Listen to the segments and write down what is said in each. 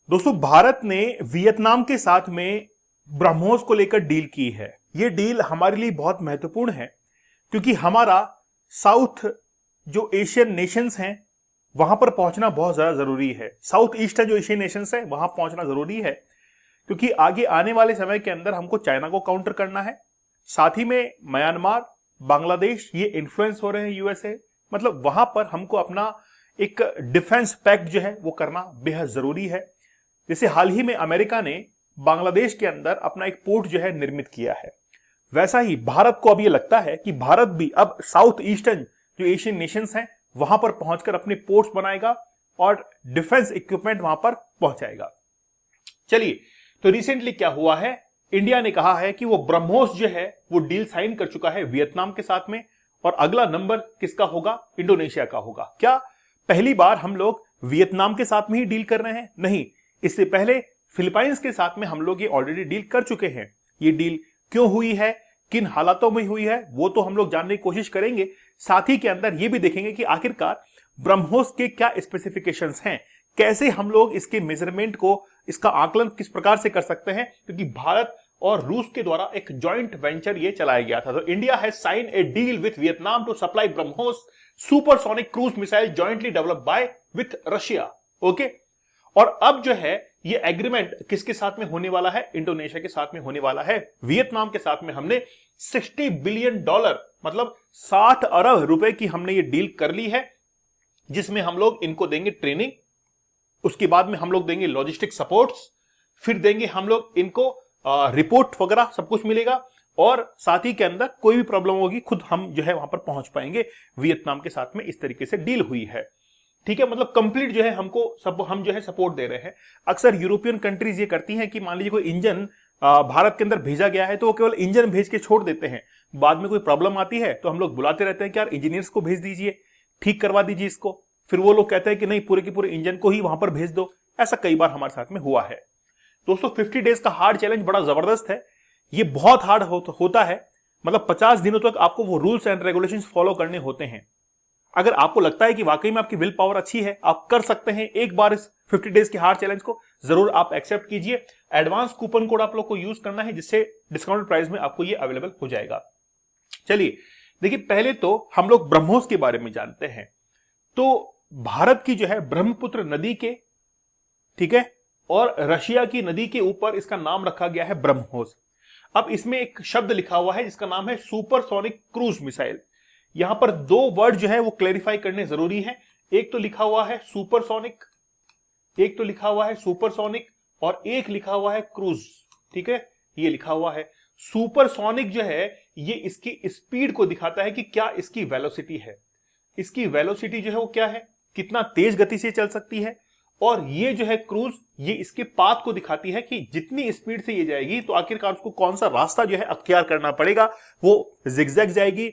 दोस्तों, भारत ने वियतनाम के साथ में ब्रह्मोस को लेकर डील की है। यह डील हमारे लिए बहुत महत्वपूर्ण है क्योंकि हमारा साउथ जो एशियन नेशंस हैं वहां पर पहुंचना बहुत ज्यादा जरूरी है। साउथ ईस्टर्न जो एशियन नेशंस है वहां पहुंचना जरूरी है क्योंकि आगे आने वाले समय के अंदर हमको चाइना को काउंटर करना है। साथ ही में म्यांमार, बांग्लादेश ये इन्फ्लुएंस हो रहे हैं यूएसए, मतलब वहां पर हमको अपना एक डिफेंस पैक्ट जो है वो करना बेहद जरूरी है। जैसे हाल ही में अमेरिका ने बांग्लादेश के अंदर अपना एक पोर्ट जो है निर्मित किया है, वैसा ही भारत को अब यह लगता है कि भारत भी अब साउथ ईस्टर्न जो एशियन नेशंस हैं वहां पर पहुंचकर अपने पोर्ट्स बनाएगा और डिफेंस इक्विपमेंट वहां पर पहुंचाएगा। चलिए, तो रिसेंटली क्या हुआ है, इंडिया ने कहा है कि वो ब्रह्मोस जो है वो डील साइन कर चुका है वियतनाम के साथ में, और अगला नंबर किसका होगा? इंडोनेशिया का होगा। क्या पहली बार हम लोग वियतनाम के साथ में ही डील कर रहे हैं? नहीं, इससे पहले फिलीपाइंस के साथ में हम लोग ये ऑलरेडी डील कर चुके हैं। ये डील क्यों हुई है, किन हालातों में हुई है, वो तो हम लोग जानने की कोशिश करेंगे। साथ ही के अंदर ये भी देखेंगे कि आखिरकार ब्रह्मोस के क्या स्पेसिफिकेशंस हैं, कैसे हम लोग इसके मेजरमेंट को, इसका आकलन किस प्रकार से कर सकते हैं, क्योंकि भारत और रूस के द्वारा एक जॉइंट वेंचर ये चलाया गया था। तो India has signed a deal with Vietnam to supply BrahMos supersonic cruise missile jointly developed by with Russia. Okay, और अब जो है ये एग्रीमेंट किसके साथ में होने वाला है? इंडोनेशिया के साथ में होने वाला है। वियतनाम के साथ में हमने $60 बिलियन मतलब 60 अरब रुपए की हमने ये डील कर ली है, जिसमें हम लोग इनको देंगे ट्रेनिंग, उसके बाद में हम लोग देंगे लॉजिस्टिक सपोर्ट्स, फिर देंगे हम लोग इनको रिपोर्ट वगैरह सब कुछ मिलेगा, और साथ ही के अंदर कोई भी प्रॉब्लम होगी खुद हम जो है वहां पर पहुंच पाएंगे। वियतनाम के साथ में इस तरीके से डील हुई है। ठीक है, मतलब कंप्लीट जो है हमको सब हम जो है सपोर्ट दे रहे हैं। अक्सर यूरोपियन कंट्रीज ये करती हैं कि मान लीजिए कोई इंजन भारत के अंदर भेजा गया है तो वो केवल इंजन भेज के छोड़ देते हैं, बाद में कोई प्रॉब्लम आती है तो हम लोग बुलाते रहते हैं कि यार इंजीनियर्स को भेज दीजिए, ठीक करवा दीजिए इसको। फिर वो लोग कहते हैं कि नहीं, पूरे के पूरे इंजन को ही वहां पर भेज दो। ऐसा कई बार हमारे साथ में हुआ है। दोस्तों, 50 डेज का हार्ड चैलेंज बड़ा जबरदस्त है। ये बहुत हार्ड होता है, मतलब 50 दिनों तक आपको वो रूल्स एंड रेगुलेशंस फॉलो करने होते हैं। अगर आपको लगता है कि वाकई में आपकी विल पावर अच्छी है, आप कर सकते हैं एक बार इस 50 डेज के हार्ड चैलेंज को, जरूर आप एक्सेप्ट कीजिए। एडवांस कूपन कोड आप लोग को यूज करना है, जिससे डिस्काउंटेड प्राइस में आपको ये अवेलेबल हो जाएगा। चलिए देखिए, पहले तो हम लोग ब्रह्मोस के बारे में जानते हैं। तो भारत की जो है ब्रह्मपुत्र नदी के, ठीक है, और रशिया की नदी के ऊपर इसका नाम रखा गया है ब्रह्मोस। अब इसमें एक शब्द लिखा हुआ है जिसका नाम है सुपरसोनिक क्रूज मिसाइल। यहां पर दो वर्ड जो है वो क्लैरिफाई करने जरूरी है। एक तो लिखा हुआ है सुपरसोनिक, और एक लिखा हुआ है क्रूज। ठीक है, ये लिखा हुआ है सुपरसोनिक जो है ये इसकी स्पीड को दिखाता है कि क्या इसकी वेलोसिटी है। इसकी वेलोसिटी जो है वो क्या है, कितना तेज गति से चल सकती है। और ये जो है क्रूज, ये इसके पाथ को दिखाती है कि जितनी स्पीड से ये जाएगी तो आखिरकार उसको कौन सा रास्ता जो है अख्तियार करना पड़ेगा। वो जिगजैग जाएगी,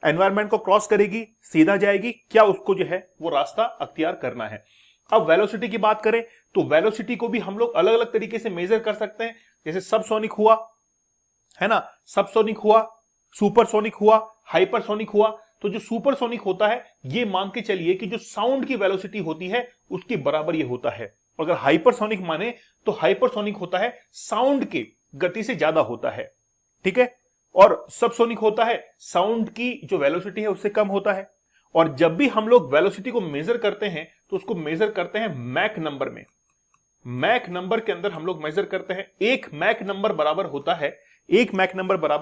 एनवायरमेंट को क्रॉस करेगी, सीधा जाएगी, क्या उसको जो है वो रास्ता अख्तियार करना है। अब वेलोसिटी की बात करें तो वेलोसिटी को भी हम लोग अलग अलग तरीके से मेजर कर सकते हैं। जैसे सबसोनिक हुआ, है ना, सबसोनिक हुआ, सुपरसोनिक हुआ, हाइपरसोनिक हुआ। तो जो सुपरसोनिक होता है ये मान के चलिए कि जो साउंड की वेलोसिटी होती है उसके बराबर ये होता है। अगर हाइपरसोनिक माने तो हाइपरसोनिक होता है साउंड की गति से ज्यादा होता है। ठीक है, और सबसोनिक होता है साउंड की जो वेलोसिटी है उससे कम होता है। और जब भी हम लोग वेलोसिटी को मेजर करते हैं तो उसको मेजर करते हैं मैक नंबर में। मैक नंबर के अंदर हम लोग मेजर करते हैं। एक मैक नंबर बराबर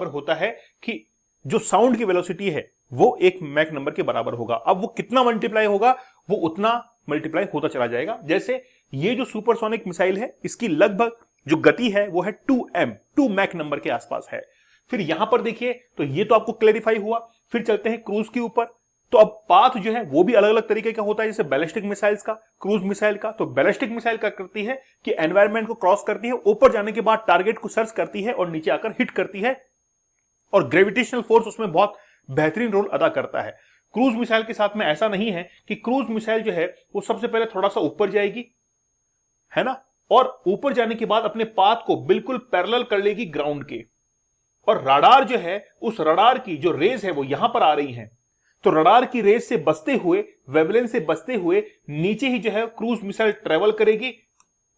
होता है कि जो साउंड की वेलोसिटी है वो एक मैक नंबर के बराबर होगा। अब वो कितना मल्टीप्लाई होगा, वो उतना मल्टीप्लाई होता चला जाएगा। जैसे ये जो सुपरसोनिक मिसाइल है इसकी लगभग जो गति है वो है 2 मैक नंबर के आसपास है। फिर यहां पर देखिए, तो ये तो आपको क्लैरिफाई हुआ। फिर चलते हैं क्रूज के ऊपर। तो अब पाथ जो है वो भी अलग अलग तरीके का होता है, जैसे बैलिस्टिक मिसाइल्स का, क्रूज मिसाइल का। तो बैलिस्टिक मिसाइल क्या करती है कि एनवायरमेंट को क्रॉस करती है, ऊपर जाने के बाद टारगेट को सर्च करती है और नीचे आकर हिट करती है, और ग्रेविटेशनल फोर्स उसमें बहुत बेहतरीन रोल अदा करता है। क्रूज मिसाइल के साथ में ऐसा नहीं है कि क्रूज मिसाइल जो है वो सबसे पहले थोड़ा सा ऊपर जाएगी, है ना, और ऊपर जाने के बाद अपने पाथ को बिल्कुल पैरेलल कर लेगी ग्राउंड के। और रडार जो है, उस रडार की जो रेज है वो यहां पर आ रही है, तो रडार की रेज से बचते हुए, वेवलेंथ से बचते हुए नीचे ही जो है क्रूज मिसाइल ट्रेवल करेगी,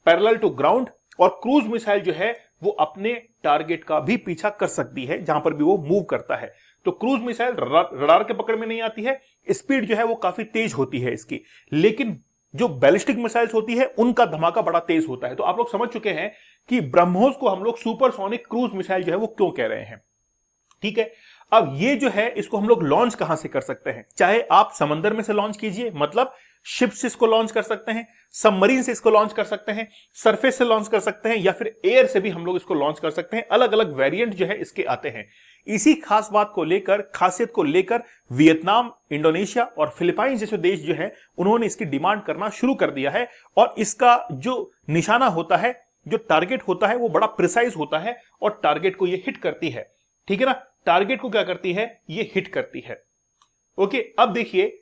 पैरेलल टू ग्राउंड, और क्रूज मिसाइल जो है वो अपने टारगेट का भी पीछा कर सकती है जहां पर भी वो मूव करता है। तो क्रूज मिसाइल रडार के पकड़ में नहीं आती है, स्पीड जो है वो काफी तेज होती है इसकी, लेकिन जो बैलिस्टिक मिसाइल्स होती है उनका धमाका बड़ा तेज होता है। तो आप लोग समझ चुके हैं कि ब्रह्मोस को हम लोग सुपरसोनिक क्रूज मिसाइल जो है वो क्यों कह रहे हैं। ठीक है, अब ये जो है इसको हम लोग लॉन्च कहां से कर सकते हैं? चाहे आप समंदर में से लॉन्च कीजिए, मतलब शिप से इसको लॉन्च कर सकते हैं, सबमरीन से इसको लॉन्च कर सकते हैं, सरफेस से लॉन्च कर सकते हैं, या फिर एयर से भी हम लोग इसको लॉन्च कर सकते हैं। अलग अलग वेरिएंट जो है इसके आते हैं। इसी खास बात को लेकर, खासियत को लेकर वियतनाम, इंडोनेशिया और फिलीपाइंस जैसे देश जो है उन्होंने इसकी डिमांड करना शुरू कर दिया है। और इसका जो निशाना होता है, जो टारगेट होता है, वो बड़ा प्रिसाइज होता है और टारगेट को ये हिट करती है। ठीक है ना, टारगेट को क्या करती है? ये हिट करती है। ओके, अब देखिए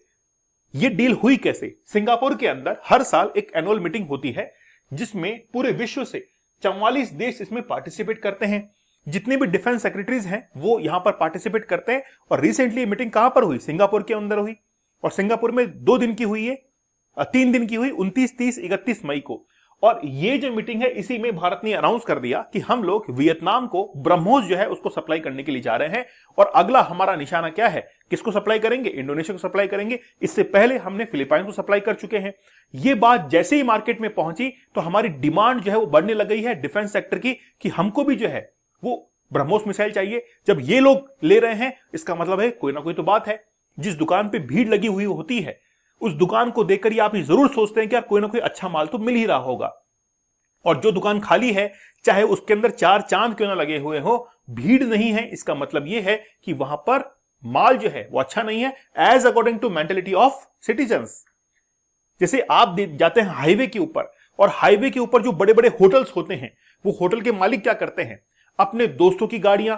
ये डील हुई कैसे। सिंगापुर के अंदर हर साल एक एनुअल मीटिंग होती है जिसमें पूरे विश्व से 44 देश इसमें पार्टिसिपेट करते हैं। जितने भी डिफेंस सेक्रेटरीज हैं वो यहां पर पार्टिसिपेट करते हैं। और रिसेंटली मीटिंग कहां पर हुई? सिंगापुर के अंदर हुई। और सिंगापुर में 2 दिन की हुई है, 3 दिन की हुई, 29, 30, 31 मई को। और ये जो मीटिंग है इसी में भारत ने अनाउंस कर दिया कि हम लोग वियतनाम को ब्रह्मोस जो है उसको सप्लाई करने के लिए जा रहे हैं। और अगला हमारा निशाना क्या है? किसको सप्लाई करेंगे? इंडोनेशिया को सप्लाई करेंगे। इससे पहले हमने फिलीपाइंस को सप्लाई कर चुके हैं। ये बात जैसे ही मार्केट में पहुंची तो हमारी डिमांड जो है वो बढ़ने लग गई है डिफेंस सेक्टर की, कि हमको भी जो है वो ब्रह्मोस मिसाइल चाहिए। जब ये लोग ले रहे हैं इसका मतलब है कोई ना कोई तो बात है। जिस दुकान पे भीड़ लगी हुई होती है उस दुकान को देखकर ही आप ये जरूर सोचते हैं कि यार कोई ना कोई अच्छा माल तो मिल ही रहा होगा। और जो दुकान खाली है, चाहे उसके अंदर 4 चांद क्यों ना लगे हुए हो, भीड़ नहीं है, इसका मतलब यह है कि वहां पर माल जो है वो अच्छा नहीं है, as according to mentality of citizens. जैसे आप जाते हैं हाईवे के ऊपर, और हाईवे के ऊपर जो बड़े बड़े होटल्स होते हैं, वो होटल के मालिक क्या करते हैं? अपने दोस्तों की गाड़ियां,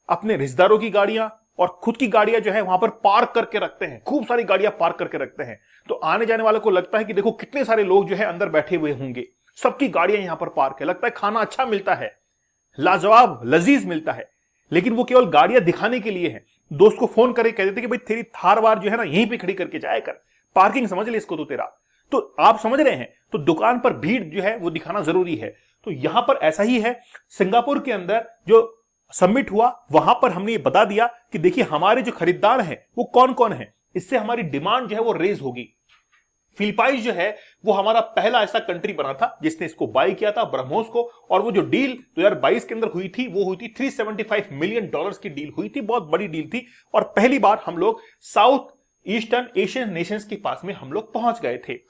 अपने रिश्तेदारों की गाड़ियां और खुद की गाड़ियां जो है वहां पर पार्क करके रखते हैं। खूब सारी गाड़ियां पार्क करके रखते हैं। तो आने जाने वाले को लगता है कि देखो कितने सारे लोग जो है अंदर बैठे हुए होंगे, सबकी गाड़ियां यहां पर पार्क है, लगता है खाना अच्छा मिलता है, लाजवाब लजीज मिलता है। लेकिन वो केवल गाड़ियां दिखाने के लिए है। दोस्त को फोन करके कह देते कि भाई तेरी थार वार जो है ना यहीं पे खड़ी करके जाया कर, पार्किंग समझ ले इसको तो तेरा। तो आप समझ रहे हैं, तो दुकान पर भीड़ जो है वो दिखाना जरूरी है। तो यहां पर ऐसा ही है। सिंगापुर के अंदर जो सबमिट हुआ वहां पर हमने ये बता दिया कि देखिए हमारे जो खरीदार हैं वो कौन कौन है, इससे हमारी डिमांड जो है वो रेज होगी। फिलीपाइंस जो है वो हमारा पहला ऐसा कंट्री बना था जिसने इसको बाय किया था ब्रह्मोस को। और वो जो डील 2022 के अंदर हुई थी वो हुई थी $375 मिलियन की डील हुई थी। बहुत बड़ी डील थी और पहली बार हम लोग साउथ ईस्टर्न एशियन नेशंस के पास में हम लोग पहुंच गए थे।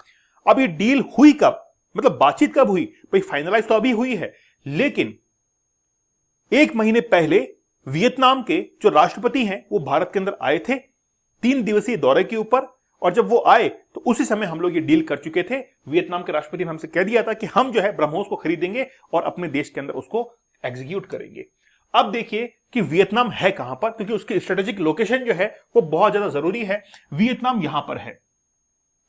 अब ये डील हुई कब, मतलब बातचीत कब हुई? भाई फाइनलाइज तो अभी हुई है, लेकिन 1 महीने पहले वियतनाम के जो राष्ट्रपति हैं वो भारत के अंदर आए थे 3 दिवसीय दौरे के ऊपर। और जब वो आए तो उसी समय हम लोग ये डील कर चुके थे। वियतनाम के राष्ट्रपति ने हमसे कह दिया था कि हम जो है ब्रह्मोस को खरीदेंगे और अपने देश के अंदर उसको एग्जीक्यूट करेंगे। अब देखिए कि वियतनाम है कहां पर, क्योंकि उसकी स्ट्रेटेजिक लोकेशन जो है वो बहुत ज्यादा जरूरी है। वियतनाम यहां पर है,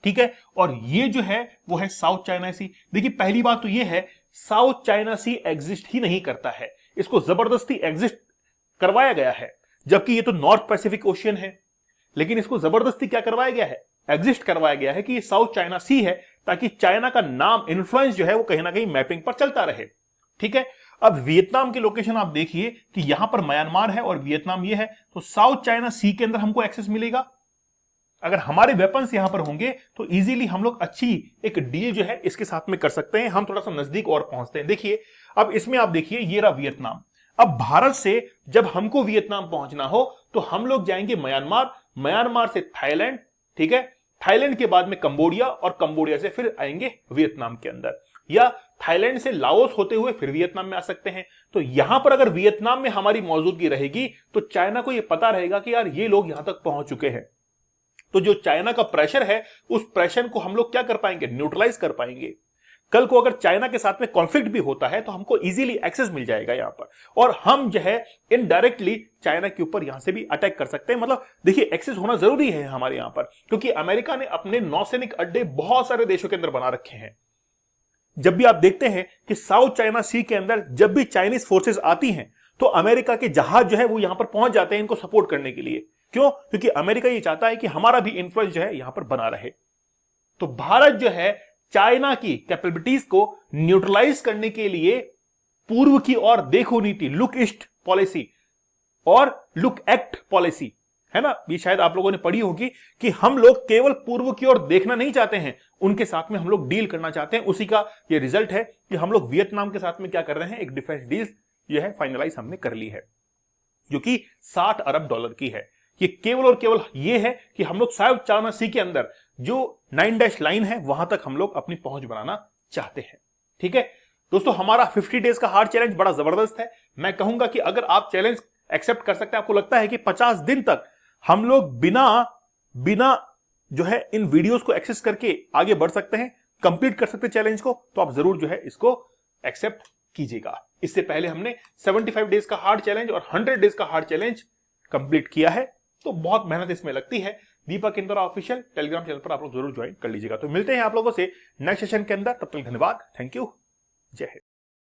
ठीक है। और ये जो है वो है साउथ चाइना सी। देखिए पहली बात तो ये है, साउथ चाइना सी एग्जिस्ट ही नहीं करता है, इसको जबरदस्ती एग्जिस्ट करवाया गया है। जबकि ये तो नॉर्थ पैसिफिक ओशियन है, लेकिन इसको जबरदस्ती क्या करवाया गया है? एग्जिस्ट करवाया गया है कि ये साउथ चाइना सी है, ताकि चाइना का नाम, इन्फ्लुएंस जो है वो कहीं ना कहीं मैपिंग पर चलता रहे। ठीक है। अब वियतनाम की लोकेशन आप देखिए कि यहां पर म्यांमार है और वियतनाम ये है, तो साउथ चाइना सी के अंदर हमको एक्सेस मिलेगा। अगर हमारे वेपन्स यहां पर होंगे तो इजीली हम लोग अच्छी एक डील जो है इसके साथ में कर सकते हैं। हम थोड़ा सा नजदीक और पहुंचते हैं। देखिए अब इसमें आप देखिए ये रहा वियतनाम। अब भारत से जब हमको वियतनाम पहुंचना हो तो हम लोग जाएंगे म्यांमार, म्यांमार से थाईलैंड, ठीक है, थाईलैंड के बाद में कंबोडिया और कंबोडिया से फिर आएंगे वियतनाम के अंदर, या थाईलैंड से लाओस होते हुए फिर वियतनाम में आ सकते हैं। तो यहां पर अगर वियतनाम में हमारी मौजूदगी रहेगी तो चाइना को यह पता रहेगा कि यार ये लोग यहां तक पहुंच चुके हैं। तो जो चाइना का प्रेशर है उस प्रेशर को हम लोग क्या कर पाएंगे? न्यूट्रलाइज कर पाएंगे। कल को अगर चाइना के साथ में कॉन्फ्लिक्ट भी होता है तो हमको इजीली एक्सेस मिल जाएगा यहां पर, और हम जो है इनडायरेक्टली चाइना के ऊपर यहां से भी अटैक कर सकते हैं। मतलब देखिए एक्सेस होना जरूरी है हमारे यहां पर, क्योंकि अमेरिका ने अपने नौसैनिक अड्डे बहुत सारे देशों के अंदर बना रखे हैं। जब भी आप देखते हैं कि साउथ चाइना सी के अंदर जब भी चाइनीज फोर्सेस आती हैं तो अमेरिका के जहाज जो है वो यहां पर पहुंच जाते हैं इनको सपोर्ट करने के लिए। क्यों? क्योंकि अमेरिका ये चाहता है कि हमारा भी इन्फ्लुएंस जो है यहां पर बना रहे। तो भारत जो है चाइना की कैपेबिलिटीज को न्यूट्रलाइज करने के लिए पूर्व की ओर देखो नीति, लुक ईस्ट पॉलिसी और लुक एक्ट पॉलिसी, है ना, ये शायद आप लोगों ने पढ़ी होगी कि हम लोग केवल पूर्व की ओर देखना नहीं चाहते हैं, उनके साथ में हम लोग डील करना चाहते हैं। उसी का ये रिजल्ट है कि हम लोग वियतनाम के साथ में क्या कर रहे हैं, एक डिफेंस डील जो है फाइनलाइज हमने कर ली है, जो कि 60 अरब डॉलर की है। ये केवल और केवल ये है कि हम लोग साउथ चाइना सी के अंदर जो 9 डैश लाइन है वहां तक हम लोग अपनी पहुंच बनाना चाहते हैं। ठीक है दोस्तों, हमारा 50 डेज का हार्ड चैलेंज बड़ा जबरदस्त है। मैं कहूंगा कि अगर आप चैलेंज एक्सेप्ट कर सकते हैं, आपको लगता है कि 50 दिन तक हम लोग बिना जो है इन वीडियोस को एक्सेस करके आगे बढ़ सकते हैं, कंप्लीट कर सकते हैं चैलेंज को, तो आप जरूर जो है इसको एक्सेप्ट कीजिएगा। इससे पहले हमने 75 डेज का हार्ड चैलेंज और 100 डेज का हार्ड चैलेंज कंप्लीट किया है, तो बहुत मेहनत इसमें लगती है। दीपक इंदौरा ऑफिशियल टेलीग्राम चैनल पर आप लोग जरूर ज्वाइन कर लीजिएगा। तो मिलते हैं आप लोगों से नेक्स्ट सेशन के अंदर, तब तक धन्यवाद, थैंक यू, जय हिंद।